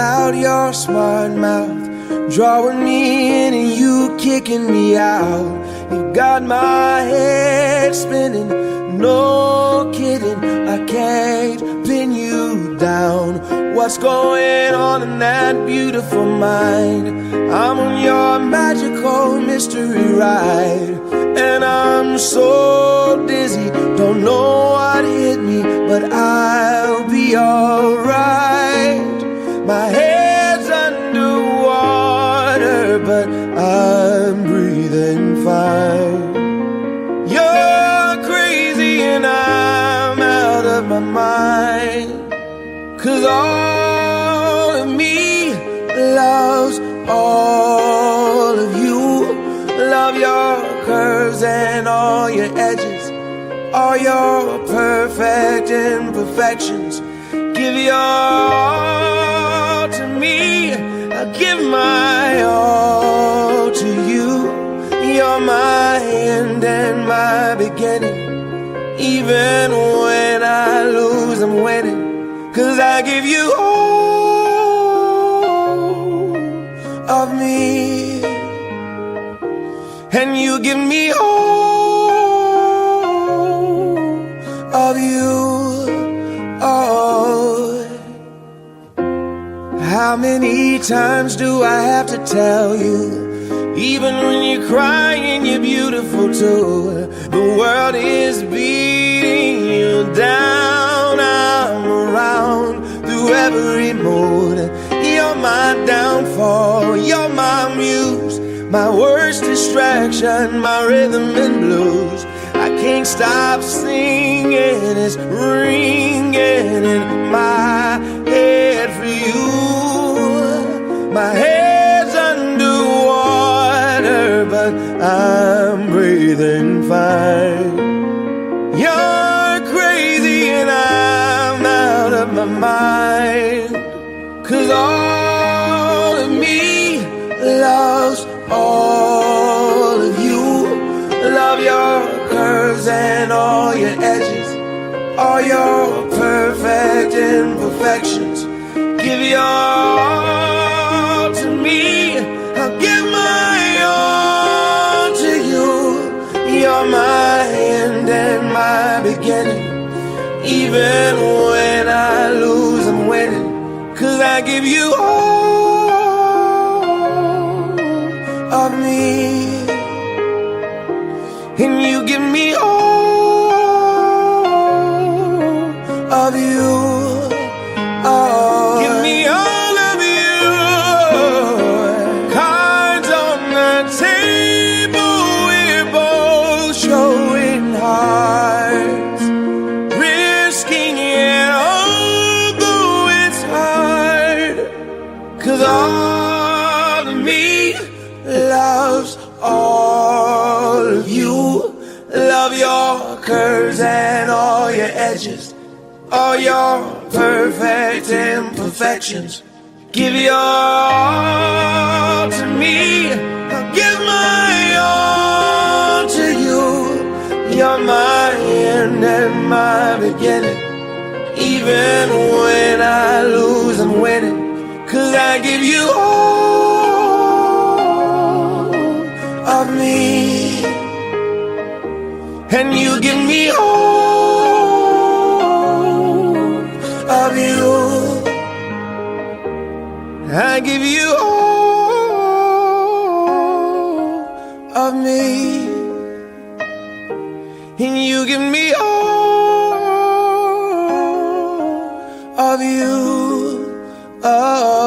out your smart mouth, drawing me in and you kicking me out. You got my head spinning, no kidding, I can't pin you down. What's going on in that beautiful mind? I'm on your magical mystery ride, and I'm so dizzy, don't know what hit me, but I'll be alright. My head's underwater, but I'm breathing fine. You're crazy and I'm out of my mind, 'cause all of me loves all of you. Love your curves and all your edges, all your perfect imperfections. Give your all to me, I give my all to you. You're my end and my beginning. Even when I lose, I'm winning, 'cause I give you all of me, and you give me all of you. Oh, how many times do I have to tell you? Even when you're crying, you're beautiful too. The world is beating you down. I'm around through every mood. You're my downfall, you're my muse, my worst distraction, my rhythm and blues. I can't stop singing, it's ringing in my head for you. My head's underwater, but I'm breathing fine. You're crazy and I'm out of my mind, 'cause all of me loves all of you. Love your curves and all your edges, all your perfect imperfections. Give your all to me, I'll give my all to you. You're my end and my beginning. Even when I lose, I'm winning, 'cause I give you all of me, and you give me all of you. Oh, give me all of you. Cards on the table, we're both showing hearts, risking it although it's hard, 'cause all of me loves all of you. Love your curves and all your edges, all your perfect imperfections. Give your all to me, I'll give my all to you. You're my end and my beginning. Even when I lose, I'm winning, 'cause I give you all of me, and you give me all of you. I give you all of me, and you give me all of you. Oh.